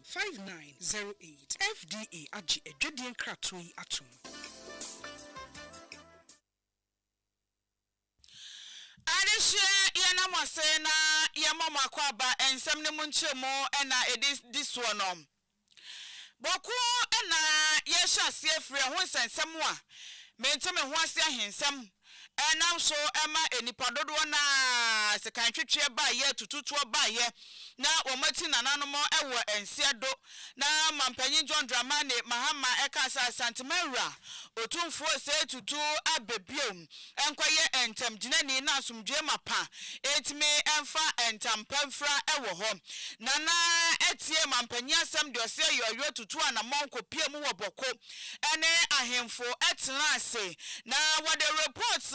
5908. FDA Aji Edwedian Kratui Atum. Adishia Yanamosena Yamama Kwaba and Samne Munchemo and this one. Boku ena yesha siefre ho sensemwa menteme ho asia hensem enam so ema enipadodo na sekantwetwe ba ye tututuo ba ye na womati nananom ewo ensiedo na mampanyin John Dramani Mahama ekasa santimera otumfo se tutu abebiom enkoye entem ginani na asumdwe mapa etime emfa entampamfra ewo ho nana etie mampanyin asem de ose yoyo tutu anamonko piemu wo boko ene ahemfo etena ase na wade reports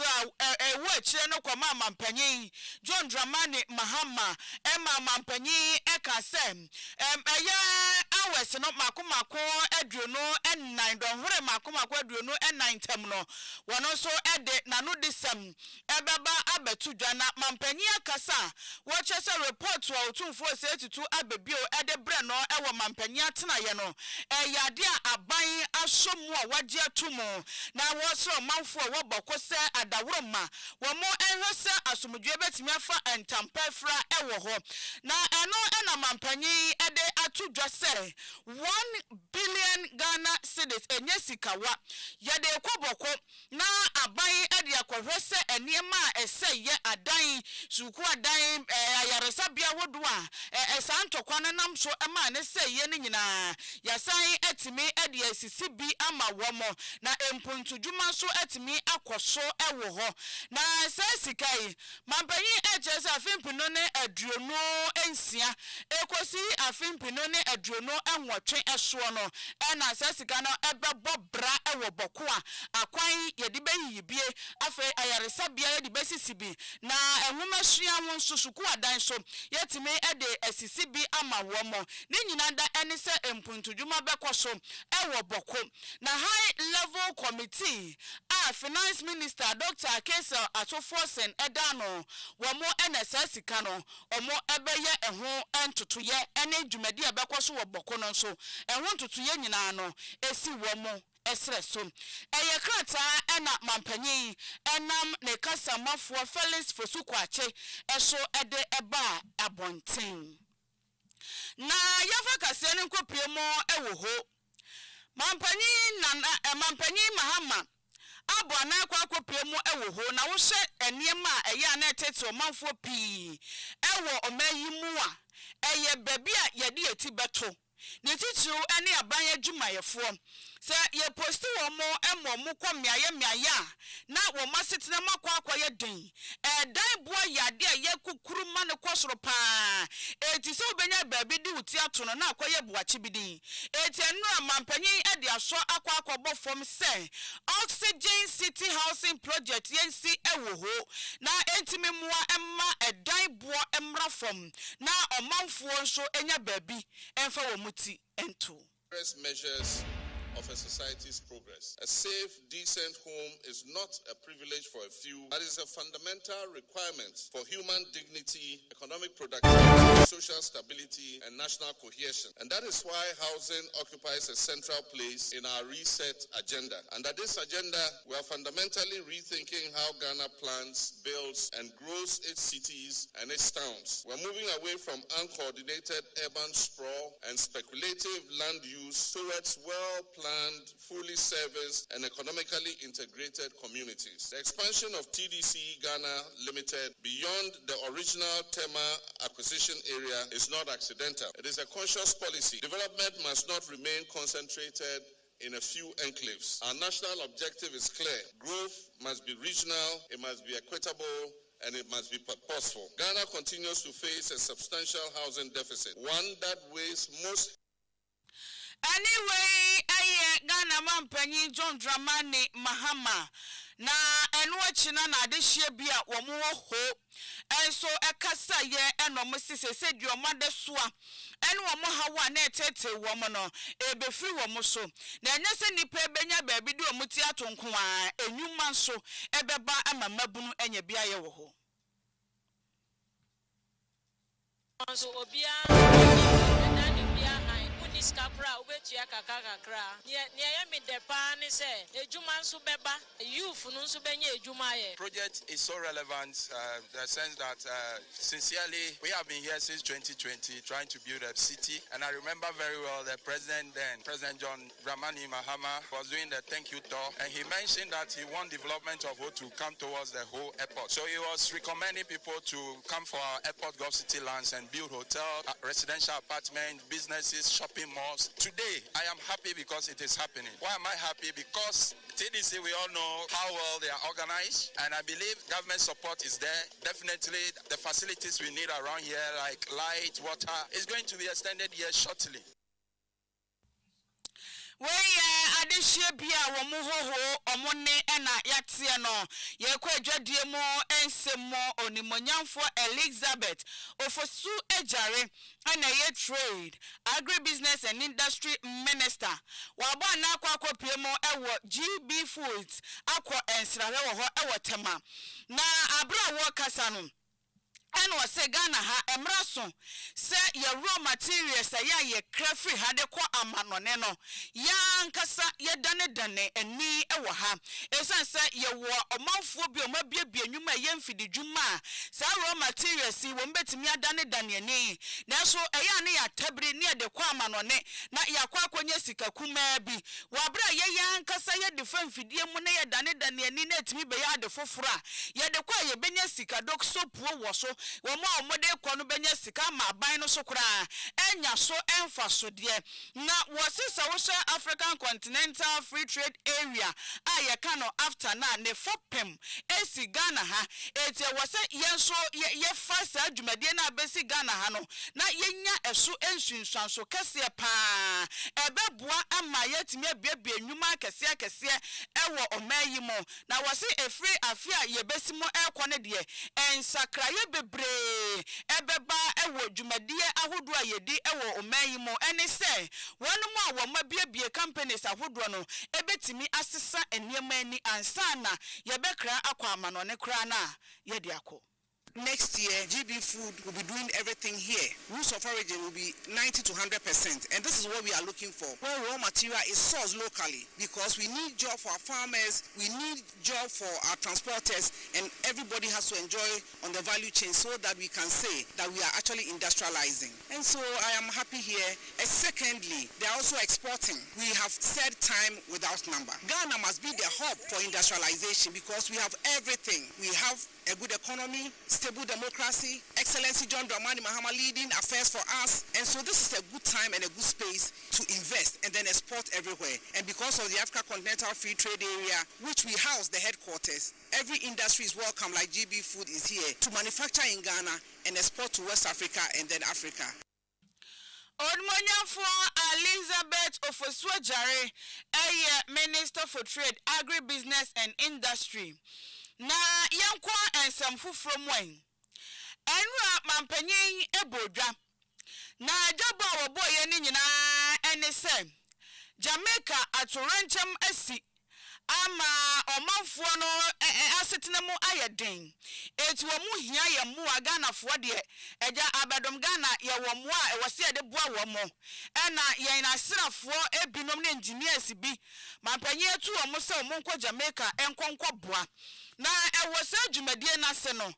ewo chire no kwama mampanyin John Dramani Mahama ema mampanyin ekase eya awese no makomako aduonu en9 don hore makomako aduonu en9 tem no wono so ede nanu disem ebeba abetu dwana mampanyin akasa wo chese report wa otumfo se tutu abebio ede bre no ewo mampanyin atena ye no eyade aban asomu a wagye atumo na wo so manfo wo bokose adawroma wo mo enhwese asomdwe betimi afa entampafra ewo ho na eno ena mampanyin ede atudwa se 1 billion Ghana cedis enye sikawa yade kwoboko na aban ede akohwese eniema ese ye adan suku adan ayaresabia hodo a esantokwa nam so ema ne se ye ne nyina yasan etimi ede asisi bi ama womo na empuntudwuma so etimi akoso ewo ho na sesikai mampanyin eje se afimpino ne aduonu ensia ekosi afimpino ne aduonu enwotwe eso no ena sesika no ebebo bra ewo boko a akwan yedi beyibie afa ayaresabia yedi besisibi na enwomasua won susuku adan so yetimi ede asisi bi ama womo ne nyina da ene se empuntudwuma bekoso ewo boko na high level committee finance minister Dr. Kesa Atoforsen edano womo NSS no omo ebeye eho entotoye ene dwumadi abekoso wo boko no so eho ntotoye nyina no esi womo esreso eye krata ena mampanyin enam ne kasa mafo Felix Fosukwache eso ede eba abonten na yafa kase ne nkopiemo ewo ho mampanyin Mahama Adwoa Ahenkorah akopiemu ewo ho na wo hye eniema eya na etete omanfo pii ewo omayimu a eye baby a yede eti beto ne titiru ene aban adwumayefo se ye posti womo emomu kwamiaye na wo masetena makwa ye den dan boa yade ye kukuru ma ne kwosoro pa eti se obenya baby di uti ato no na akoye buachi bidin eti enu amampanyin ede aso akwa fom se Oxygen City Housing Project yensi ewo ho na entimi mua emma dan boa emra fom na omanfo nso enya baby emfa wo muti ento measures of a society's progress. A safe, decent home is not a privilege for a few, but is a fundamental requirement for human dignity, economic productivity, social stability, and national cohesion. And that is why housing occupies a central place in our reset agenda. Under this agenda, we are fundamentally rethinking how Ghana plans, builds, and grows its cities and its towns. We're moving away from uncoordinated urban sprawl and speculative land use towards well-planned, fully serviced, and economically integrated communities. The expansion of TDC Ghana Limited beyond the original Tema acquisition area is not accidental. It is a conscious policy. Development must not remain concentrated in a few enclaves. Our national objective is clear. Growth must be regional, it must be equitable, and it must be purposeful. Ghana continues to face a substantial housing deficit, one that weighs most. Anyway, Ghana mampanyin John Dramani Mahama na enwachina na adehye bia womo ho enso ekasa ye enom sisese duomade soa ene womo hawa na etete womo no ebefiri womo so na enyese nipa ebenya baabi di omuti atonko a enwuma so ebeba amamabunu enya bia ye wo ho so obia betua kakakakra ne ya me depa ne se ejuma nso beba youth no nso benye ejuma ye. Project is so relevant in the sense that sincerely we have been here since 2020 trying to build a city, and I remember very well the president then, President John Dramani Mahama, was doing the thank you tour, and he mentioned that he want development of O to come towards the whole airport. So he was recommending people to come for our airport Gulf City lands and build hotel, residential apartments, businesses, shopping malls. Today, I am happy because it is happening. Why am I happy? Because TDC, we all know how well they are organized, and I believe government support is there. Definitely, the facilities we need around here, like light, water, is going to be extended here shortly. Weye adehye bia wo mu hoho omone ena yatie no ye kwa adwadie mu ensemo onimonyamfo Elizabeth ofosu ejare ena ye trade agribusiness and industry minister wabo na akwa mu ewo GB Foods akwa ensrawe wo ho ewo tema na abra wo kasa no and was say Ghana ha emraso say your raw materials ye crafty had a kwa amanoneno yan kasa ye dane eni ewo ha esan say ye wo omanfo bi o mabie enwuma ye mfidi dwuma sa raw materials wo mbetimi adane eni na so eya ne ya tabiri ne de kwa amanone na ya kwa akonye sika kuma bi wabra ye yan kasa ye de famfidie mu na ye dane eni na etimi be ya de fofora ye de kwa ye benya sika dok sopuo wo so womo omode kwonu benya sika ma ban no so kura enya so emfa so de na wosisa wo sha African Continental Free Trade Area aye kano after na ne fopem esi Ghana ha eti wose yenso ye fasa adwumade na besi Ghana ha no na yenya eso ensunsuanso kese pa ebeboa ama yetimi abiabia nwuma kese ewo omayi mo na wose efri afia ye besimo ekone de ensakraye bebre ebeba ewo dwumadie ahodo ayedi ewo omayi mo ene se wonu mo awo mabiabie companies ahodo no ebetimi asesa eniema ani ansana yebekra akwa amanone kra na yedi akọ. Next year, GB Food will be doing everything here. Rules of origin will be 90 to 100%. And this is what we are looking for. Where raw material is sourced locally. Because we need job for our farmers, we need job for our transporters, and everybody has to enjoy on the value chain so that we can say that we are actually industrializing. And so I am happy here. And secondly, they are also exporting. We have said time without number. Ghana must be the hub for industrialization because we have everything. We have a good economy, stable democracy, Excellency John Dramani Mahama leading affairs for us. And so this is a good time and a good space to invest and then export everywhere. And because of the Africa Continental Free Trade Area, which we house the headquarters, every industry is welcome, like GB Food is here, to manufacture in Ghana and export to West Africa and then Africa. Odmonyafo Elizabeth Ofoswajare, Minister for Trade, Agribusiness and Industry. Na yankwa ensamfu from when enra mampanyin ebodwa na jabo wobo ye ni nyina ene se Jamaica atorenchem asi ama omanfo no asetena mu ayeden eti wo mu hia ye mu Ghana fo de eja abadom Ghana ye wo mu a ewose de boa wo mu ena ye na serafo ebinom na engineers bi mampanyin etu wo mu se wo nko Jamaica enkonko boa na ewose adwumadie na se no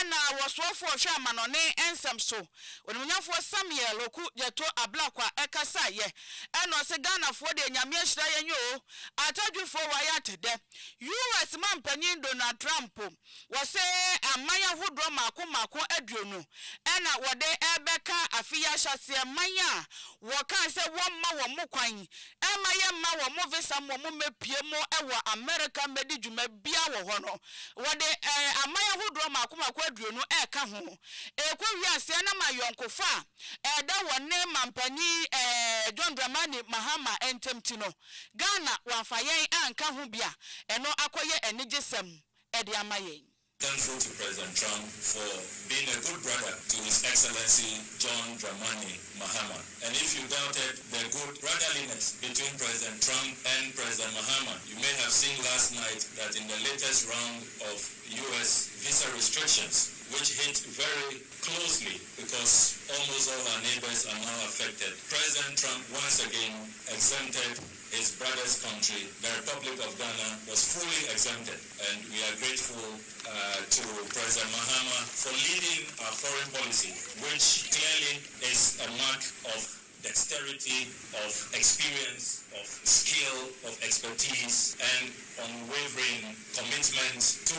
ena wosofo hwe amanone ensem so onumunyafo Samuel oku jeto ablakwa ekasa ye ena se Ghana fo de nyame ahira ye nyo atadwufo wa atede US mampanyin Donald Trump wose amanya hodro mako aduonu ena wode ebeka afiya hyase manya wokan se womma wo mokwan emaye ma wo mo visa mo mepie mo ewo America medi dwuma bia wo ho no wode amanya hodro mako aduonu eka ho ekwa wiase na mayonkofa eda wone mampanyin John Dramani Mahama entemtino Ghana wafayen anka ho bia eno akoye enigesem ede amayen. Thankful to President Trump for being a good brother to His Excellency John Dramani Mahama. And if you doubted the good brotherliness between President Trump and President Mahama, you may have seen last night that in the latest round of U.S. visa restrictions, which hit very closely because almost all our neighbors are now affected. President Trump once again exempted his brother's country. The Republic of Ghana was fully exempted, and we are grateful to President Mahama for leading our foreign policy, which clearly is a mark of dexterity, of experience, of skill, of expertise, and unwavering commitment to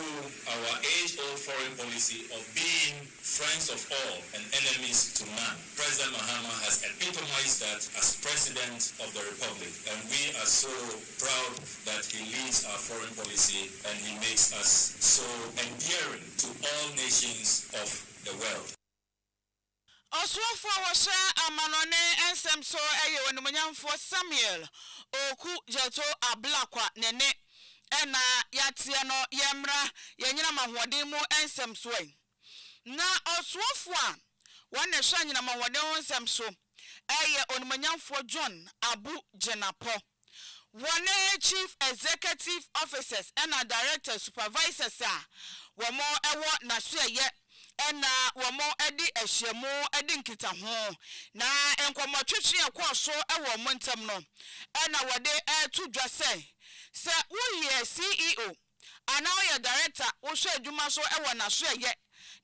our age-old foreign policy of being friends of all and enemies to none. President Mahama has epitomized that as President of the Republic, and we are so proud that he leads our foreign policy and he makes us so endearing to all nations of the world. Oswafo washa amanone ensem so eye wonumanyamfo Samuel oku jeto ablakwa nene ena yatia no yemra yenyina mahoden mu ensem so na oswafo a wona hwa nyina mahoden ensem so eye onumanyamfo John Abu Jenapo one chief executive officers ena director supervisors a womo ewo na so eye ena womo edi ehyiemu edi nkita ho na enkomotwetwe ekwoso ewo montam no ena wode to dwase se wo ye CEO ana wo ye director wo hwe adwuma so ewo na so eye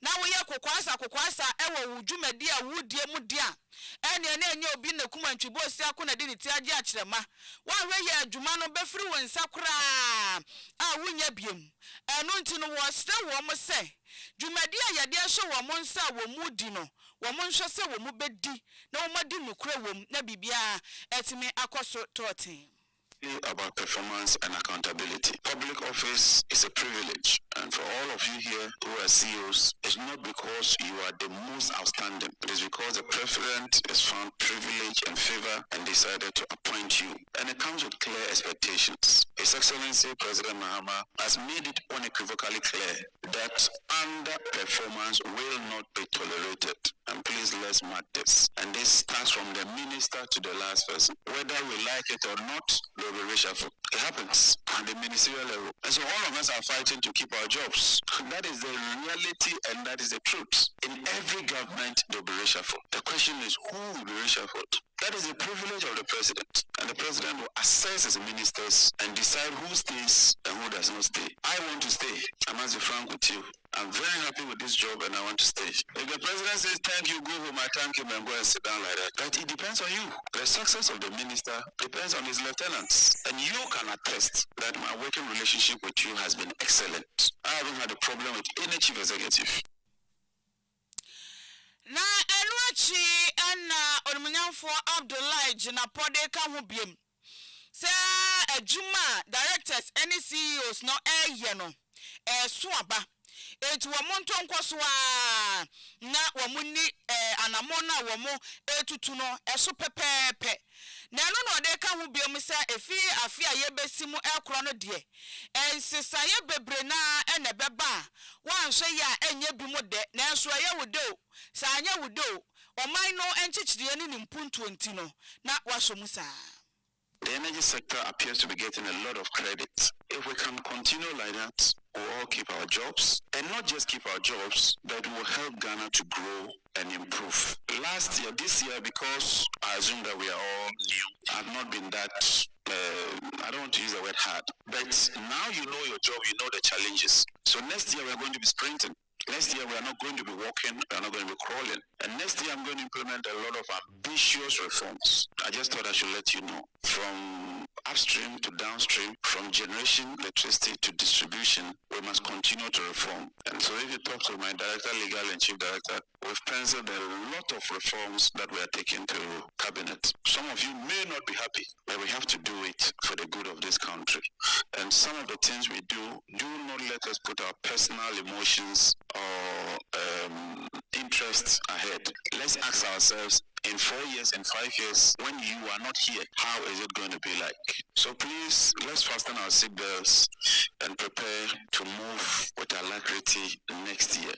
na wo ye kokwasa ewo wudwumadi a wudie mu dia ene na enye obi na kuma ntwibo osi akona de niti age akyerema wa hwe ye adwuma no befiri wo nsakura a wunya biem eno nti no wo stre wo mo se dwumadi a yade ahye wo mo nsa wo mu di no wo mo nhwe se wo mu bedi na wo madi nukura wo na bibia etimi akoso totin about performance and accountability. Public office is a privilege, and for all of you here who are CEOs, it's not because you are the most outstanding. It is because the president has found privilege and favor and decided to appoint you. And it comes with clear expectations. His Excellency President Mahama has made it unequivocally clear that underperformance will not be tolerated. And please, let's mark this. And this starts from the minister to the last person. Whether we like it or not, there will be reshuffle. It happens at the ministerial level. And so all of us are fighting to keep our jobs. That is the reality and that is the truth. In every government, there will be reshuffle. The question is, who will be reshuffled? That is the privilege of the president. And the president will assess his ministers and decide who stays and who does not stay. I want to stay. I must be frank with you. I'm very happy with this job and I want to stay. If the president says thank you, go home, I thank him and go and sit down like that. But it depends on you. The success of the minister depends on his lieutenants. And you can attest that my working relationship with you has been excellent. I haven't had a problem with any chief executive. Na enuachi ana onumunyamfo Abdullahi Jinapode ka ho biem. Se adwuma directors any CEOs no eye no so aba etu womonto nkwosoa na womuni anamona womo etutu no eso pepepe na no no de ka ho biem se efi afia yebesimu ekro no de ensisa ye bebre na ene beba wanhwe ya enye bi mu de na enso ye wodo sa anya wodo oman no enchichire ni mpuntu enti no na wasomusa. The energy sector appears to be getting a lot of credit. If we can continue like that, we'll all keep our jobs. And not just keep our jobs, but will help Ghana to grow and improve. This year, because I assume that we are all new, I've not been that, I don't want to use the word hard. But now you know your job, you know the challenges. So next year, we're going to be sprinting. Next year, we are not going to be walking, we are not going to be crawling. And next year, I'm going to implement a lot of ambitious reforms. I just thought I should let you know. From upstream to downstream, from generation, electricity to distribution, we must continue to reform. And so if you talk to my director, legal and chief director, we've penciled a lot of reforms that we are taking to cabinet. Some of you may not be happy, but we have to do it for the good of this country. And some of the things we do not let us put our personal emotions or interests ahead. Let's ask ourselves, in 4 years and 5 years, when you are not here, how is it going to be like? So please, let's fasten our seatbelts and prepare to move with alacrity next year.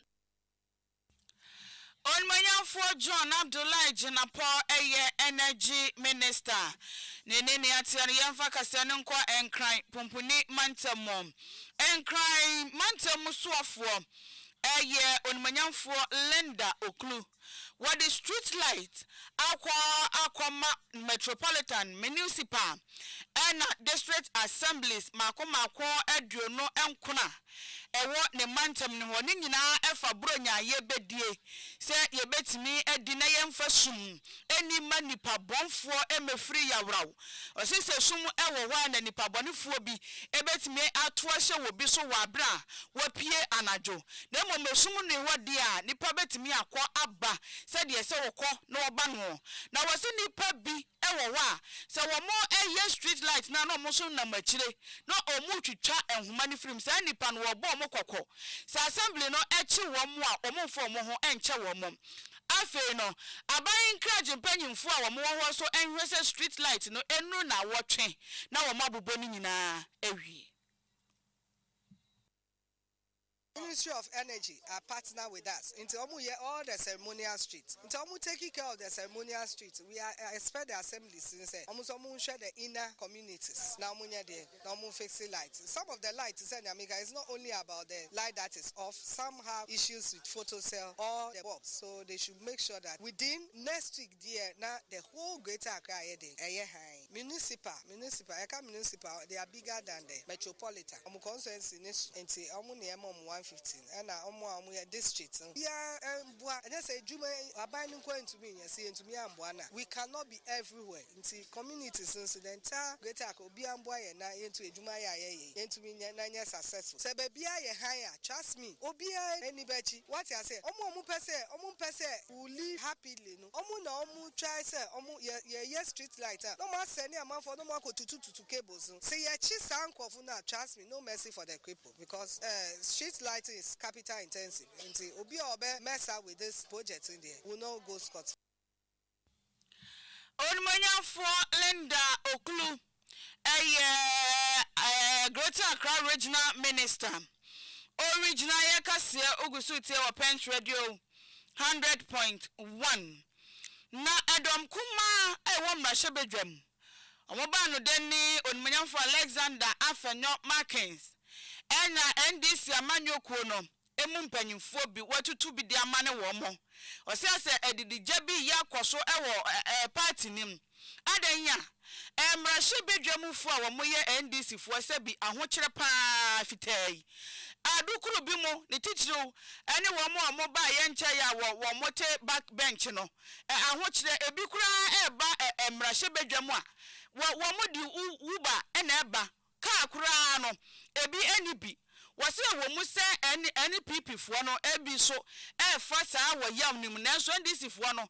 Onmanyamfo John Abdullahi Jinapo energy minister. Nene atiano yemfa kase ne nkwa enkran pumpuni mantamom. Enkran mantamu suafo. onimanyamfo Linda Oklu what the street light aqua metropolitan municipal and district assemblies mako eduno enkuna ewo ne mantem ne ho ne nyina efa bronya yebedie se yebetimi edi na yemfa sum eni manipa bonfo emefiri yawraw osise sum ewo wa na nipa bonfo bi ebetimi ato ahye wo bi so wa bra wa pie anajo na momesum ne wode a nipa betimi akọ aba se de se wokọ na oba no na wose nipa bi ewo wa se wo mo eye street light na no mo so na machire no omu twitwa enhuma ne firim se nipa no wo bo mo kokọ se assembly no echi wo mo a omfo mo ho enche wo mo afi no aban encourage mpanyimfo a wo mo ho so enhwe se street light no enu na wotwe na wo mabobo ni nyina ewie. Ministry of Energy are partner with us. Into all the ceremonial streets. Into taking care of the ceremonial streets. We are expect the assemblies since share the inner communities. Now fix the lights. Some of the lights is not only about the light that is off. Some have issues with photo cell or the bulbs. So they should make sure that within next week now the whole greater Accra municipal, they are bigger than the metropolitan. Constituency into 15 and districts. We cannot be everywhere. Into communities since the entire greater into a successful. Trust me. Anybody what I say, will live happily. Try say street light. No more sending a man for no more to cables. Say trust me, no mercy for the cripple because street lighting is capital intensive. Until Obi Obe mess up with this project in there, will not go scot. Onimanyamfo Linda Oklu, Greater Accra Regional Minister. Original Yakasia Ugusuti wa Pench Radio 100.1. Na Edom Kuma ewa mrashebedwem. Omobano deni onimanyamfo Alexander Ahenkorah Markins. Ena NDC amanyo kuno emu mpanyimfo bi watutu bi di amane wo mo ose edidi jabi ya kwaso ewo party nim adanya emrahye bedwamufu a wo moye NDC fo se bi ahokere pa fitai adukuru bi mo ne titiro ene wo mo amoba ye nche ya wo mote back bench no ahokere ebi kura eba emrahye bedwamu a wo mo di uba ena eba ka kura no ebi enibi wase wo mu se any PP fo no ebi so fa saa wo yam nim na so ndisi fo no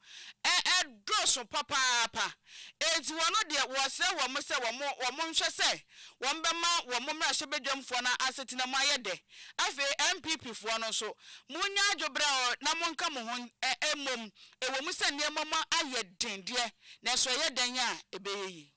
droso papa enti wono de wase wo mu se wo mo nhwe se wo mbema wo mo mra hye bedwam fo na asetina mu ayede afi MPP fo no so munya adwobra na monka mo ho emom wo mu se ne mama ayeden de na so yeden a ebeyi.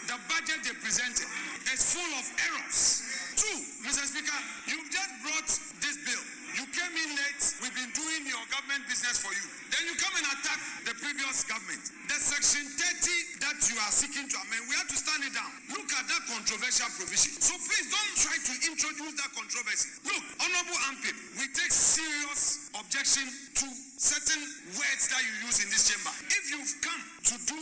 The budget they presented is full of errors. 2, Mr. Speaker, you've just brought this bill. You came in late. We've been doing your government business for you. Then you come and attack the previous government. The section 30 that you are seeking to amend, we have to stand it down. Look at that controversial provision. So please don't try to introduce that controversy. Look, Honorable Ampip, we take serious objection to certain words that you use in this chamber. If you've come to do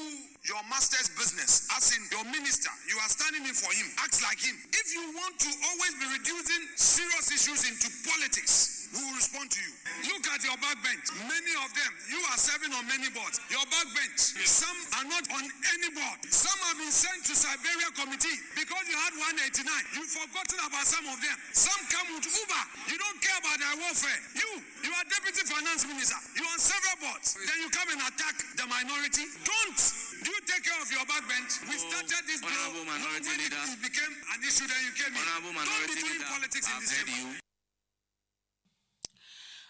your master's business, as in your minister, you are standing in for him, act like him. If you want to always be reducing serious issues into politics, we will respond to you. Look at your backbench. Many of them, you are serving on many boards. Your backbench, some are not on any board. Some have been sent to Siberia committee because you had 189. You've forgotten about some of them. Some come with Uber. You don't care about their welfare. You are deputy finance minister. You're on several boards. Then you come and attack the minority. Don't. Do you take care of your backbench? We started this bill. When it became an issue, then you came in. Don't be doing politics in this chamber.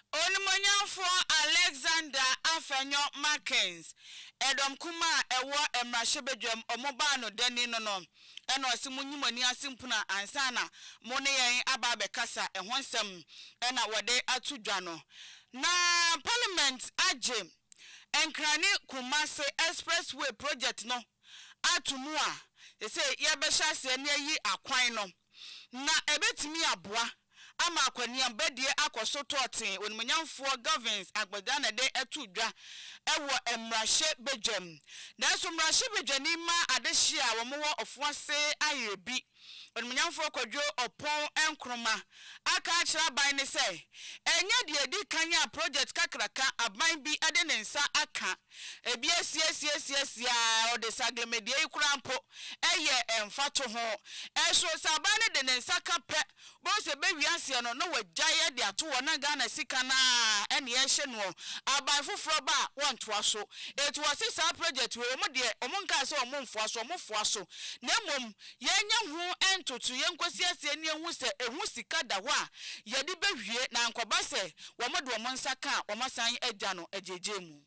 Onimanyamfo Alexander Ahenkorah Markins Edom Kuma ewo emrahye bedwam omoba no deni no ena osimunyimani asimpuna ansana mo ne yen aba bekasa ehonsem ena wode atudwa no na parliament age enkrane Kumase expressway project no atumu a say ye be hyase ne yi akwan no na ebetimi aboa ama akwaniam bedie akoso totin onimnyamfo governance agbada na de etudwa ewo emrahye bedwam na so mrahye bedwani ma adehia wo mo ofuase ayebi onimnyamfo kwadwo opon enkroma aka akira ban ne se enya de edi kanya project kakraka aban bi ade ne nsa aka ebi asiesia ode saglemedie ikurampo eye emfato ho eso sabane de ne nsa kape bo se be wiase no wagyaye de ato wona Ghana sika na ene ye hye no aban foforo ba wontoa so it was a project we mo de omonka se omomfoa so omfoa so na mom yenya hu entoto yenkosi asie ne hu se ehu sika da ho a ye de behwie na nkoba se wo mo de omonsa ka omasan agya no ajeje mu.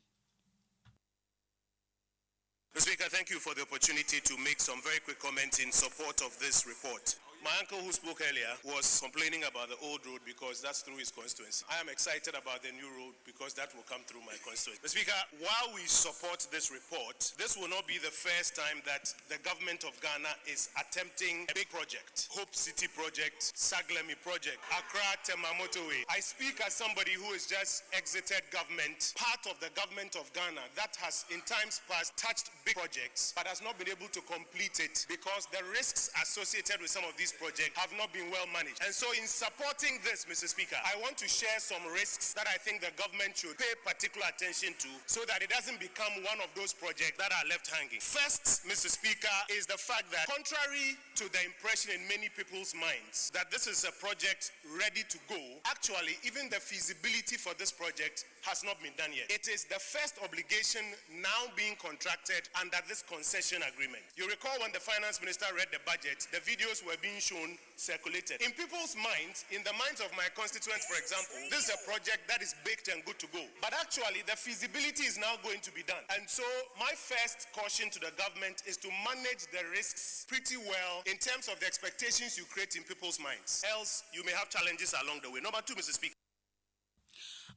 Mr. Speaker, thank you for the opportunity to make some very quick comments in support of this report. My uncle who spoke earlier was complaining about the old road because that's through his constituency. I am excited about the new road because that will come through my constituency. Mr. Speaker, while we support this report, this will not be the first time that the government of Ghana is attempting a big project. Hope City project, Saglemi project, Accra Tema motorway. I speak as somebody who has just exited government, part of the government of Ghana that has in times past touched big projects but has not been able to complete it because the risks associated with some of these projects have not been well managed. And so in supporting this, Mr. Speaker, I want to share some risks that I think the government should pay particular attention to so that it doesn't become one of those projects that are left hanging. First, Mr. Speaker, is the fact that contrary to the impression in many people's minds that this is a project ready to go, actually even the feasibility for this project has not been done yet. It is the first obligation now being contracted under this concession agreement. You recall when the finance minister read the budget, the videos were being shown, circulated. In people's minds, in the minds of my constituents, for example, this is a project that is baked and good to go. But actually, the feasibility is now going to be done. And so my first caution to the government is to manage the risks pretty well in terms of the expectations you create in people's minds. Else, you may have challenges along the way. Number two, Mr. Speaker.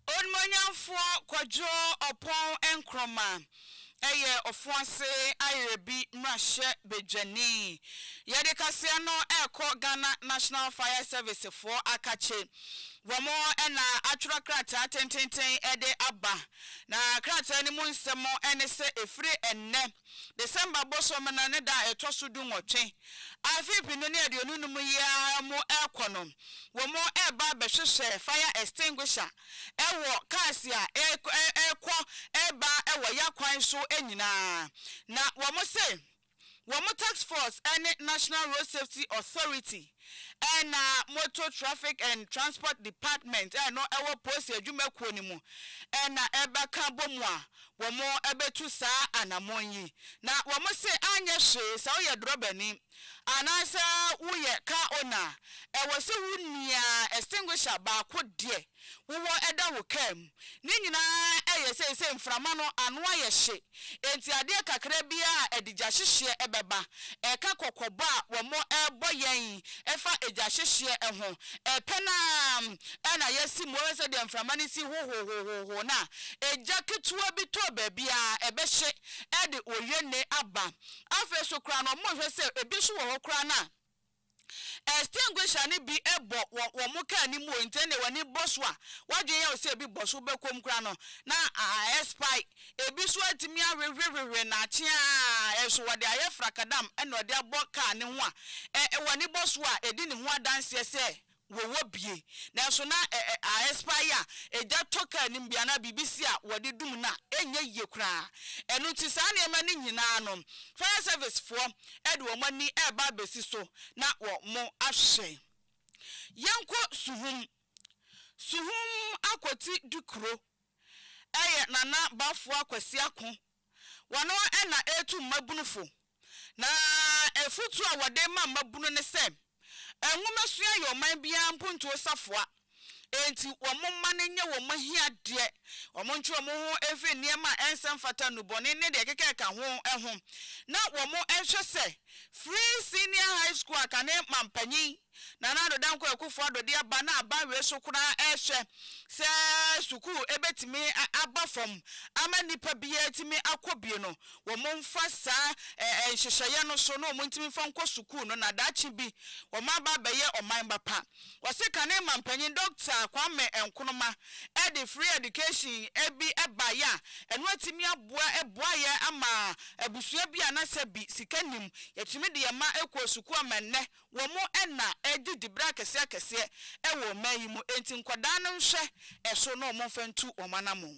Onmonyamfo kwadwo opon enkroma eye ofuase ayebi mrahye bedwani yede kase no eko Ghana National Fire Service for akache womo ena atwura krata tententen ede aba na krata ni mu nsemo ene se efire enne December boso mena ne da etoso du nwotwe afi pinu ne ade onu mu ya mo ekono womo eba behwehwe fire extinguisher ewo cars a ekwo eba ewo yakwan so enyina na womo se womo task force and National Road Safety Authority and Motor Traffic and Transport Department no ewo post adwuma kuo ni mu and eba kan bomwa womo ebetu sa anamonyi na womo se anye hwe sa oye drobani anasa uye ka ona ewo se wunia extinguisher ba ko de wo eda wo kam ni nyina eye se mframa no anu aye hye enti ade kakra bia edigya hyehye ebeba eka kokobo a womo ebo yen efa egya hyehye eho epena na yesi mo se de mframa ni si ho na egya ketuwa bi to ba bia ebehye ede oyene aba afa so kra no mo hwe se ebi so wo kra na extinguisher ni bi ebo wo mo ka ni mo ntene wani boswa wadwe ya o se bi boso bekom kra no na spy ebi so atimi awewewe na chia eso wode aye frakadam eno de aboka ne ho a wani boswa edi ne ho adanse se wo bie na so na aspire eja toka ni bia na BBC a wode dum na enye ye kra enu ti sa na ema ni nyina no fire service for ede wo mani eba besi so na wo mo ahwe yanko suhum akoti dukro nana bafo akwasi akon wano ena etu mabunufo na efutu a wode ma mabunu ne se enwumasua yo man bia mpuntu safoa enti womma ne nye womma hia de womonchu womo ho efi niema ensem fata nubone ne de keke ka ho ehom na womo ehwe se free senior high school akane mampanyi na do danko ekufo do de aba na aba we so kura ehwe se suku ebetimi aba from ama nipa biya timi akobie no wo momfa sa hyehyeye no so no montimi fa nko suku no na dachi bi wo ma ba beye oman bapa wose kane mampanyin Dr. Kwame Enkonoma the free education ebi ebaya eno atimi aboa ye ama abusua bi anase bi sikanim yetimi de ma ekwo suku amenne wo mo ena edi bra kese ewo mayi mu enti nkwada no nhwe eso no mo fantu omanamo.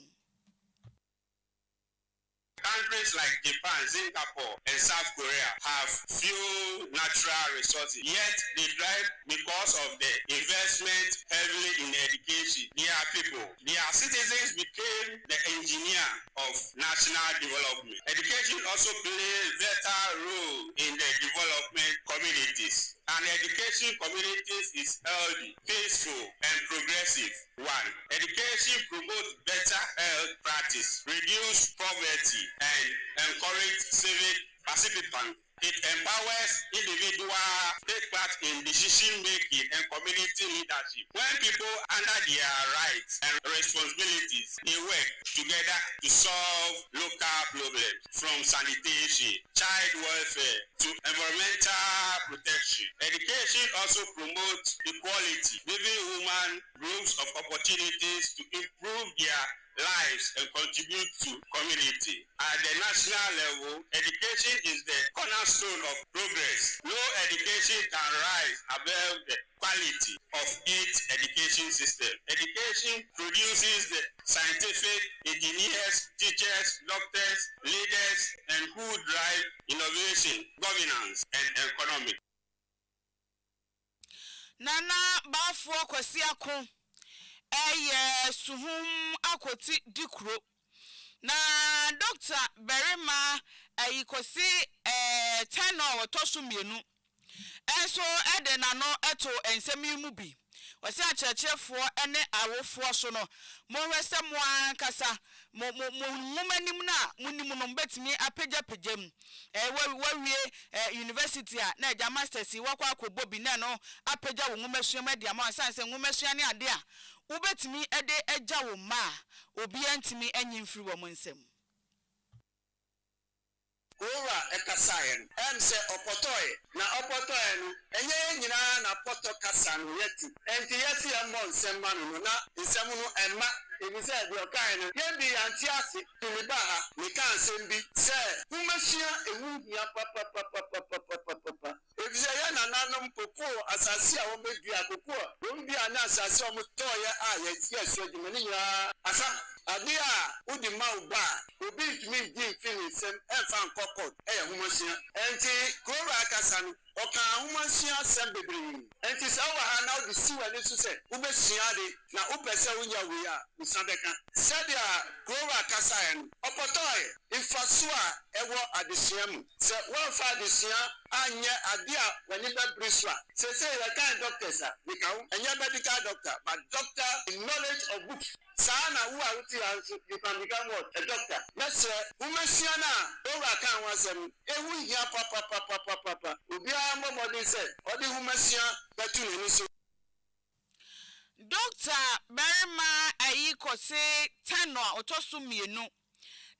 Countries like Japan, Singapore, and South Korea have few natural resources, yet they thrive because of the investment heavily in education. Their people, their citizens became the engineer of national development. Education also plays a vital role in the development communities. And education communities is healthy, peaceful, and progressive. 1. Education promotes better health practice, reduce poverty, and encourage civic participation. It empowers individuals to take part in decision making and community leadership. When people under their rights and responsibilities, they work together to solve local problems from sanitation, child welfare to environmental protection. Education also promotes equality, giving women groups of opportunities to improve their lives and contribute to community. At the national level, education is the cornerstone of progress. No education can rise above the quality of its education system. Education produces the scientific engineers, teachers, doctors, leaders, and who drive innovation, governance, and economic. Nana Bafo Kwasiako suhum akoti dikro na Dr. Berima ayikosi tano wotosu mienu enso ede na no eto ensemi mu bi wase achechefo ene awofo so no mo hwese mo ankasa mo manim na munim no betimi apagapagam wawie university a na ja masters wakwa akobo bi na no apaga wo nwumasua media ma sanse nwumasua ne ade a ubetimi ede eja wo ma obi antimi anyimfiri wo monsem Ora ekasayen se opotoy na opotoy no enye nyina na poto kasa no yeti enti yesi embon semma no na nsem no emma ebi se bi okan no ye bi anti ase tumi ba ha ni kan sem bi se umasua ewu hia papa ebi se ya na nanom popo asase a wo bedi akoko wo bi ana asase o motoye a ye aso di mani nyina asa ade a udi ma uba obi tumi di fini sem enfa nkokot humasia enti kora akasa no oka humasia sem bebre enti sa wa ha na udi siwa ne so se ubesia de na upese unya we a usabeka sadia kora akasa en opotoy ifaso a ewo adesua mu se wo fa adesua anye ade a wani bebriswa se ya kan doctors a bikawo enya medical doctor but doctor in knowledge of books sana who are with you can become what a doctor let's umasia na over kan wasem ewu hia papa obi amomodi say odi umasia betu ni so Dr. Berima ayikose tano otosu mienu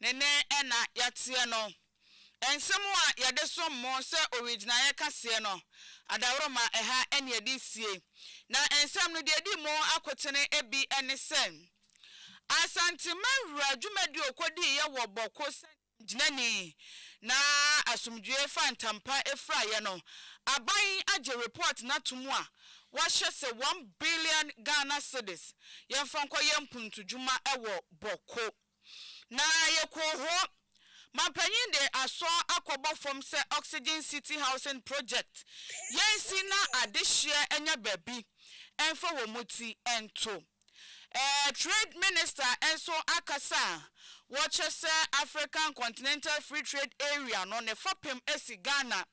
nene ena yatie no ensemu a yade so mo se original ye kase no adawroma eha ene yade sie na ensem no de di mo akotene ebi ene sen asante mawura dwumadi okodi ye wo boko jinani na asumdue fantampa efra ye no aban age report na tumu a wahye se 1 billion Ghana cedis yemfanko yempuntu dwuma ewo boko na yekoho mampanyin de aso akobo from se Oxygen City Housing Project yensi na adehye enya babi enfo wo muti ento Trade Minister enso akasa watch se African Continental Free Trade Area no ne fapem esi Ghana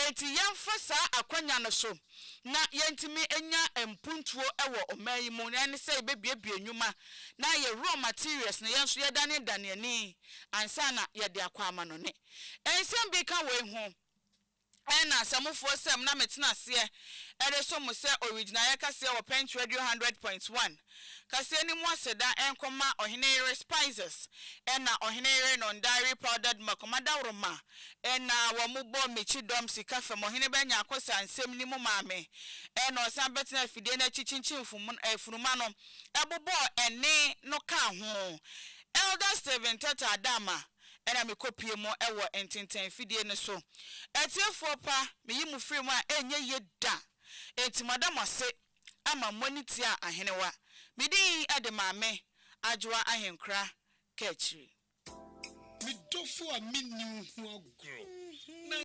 eti yemfasa akwanya no so na yentimi enya empuntuo ewo omayi mu ne se bebiebie nyuma na ye raw materials na yenso yedane ani ansa na yede akwa ama no ne ensem bi ka we ho na samufo sem na metena ase ere so mo se original ya kase wo Pent Radio 100.1 kase ni mo aseda enkoma ohenere spices na ohenere non dairy powdered makomada roma na wo mo bo mechi dom sika fam ohene benya akosa ansem ni mo maame na osan betena afide na chichinchin funuma no ebobo ene no ka ho Elder Steven Tata Adama ena me kopie mo ewo ententen fidie ne so etiefo pa me yimu free mu a enye yeda enti madam ase ama moniti a ahenewa medi ade maame Adwoa Ahenkorah kachiri me dofo a minni hu agro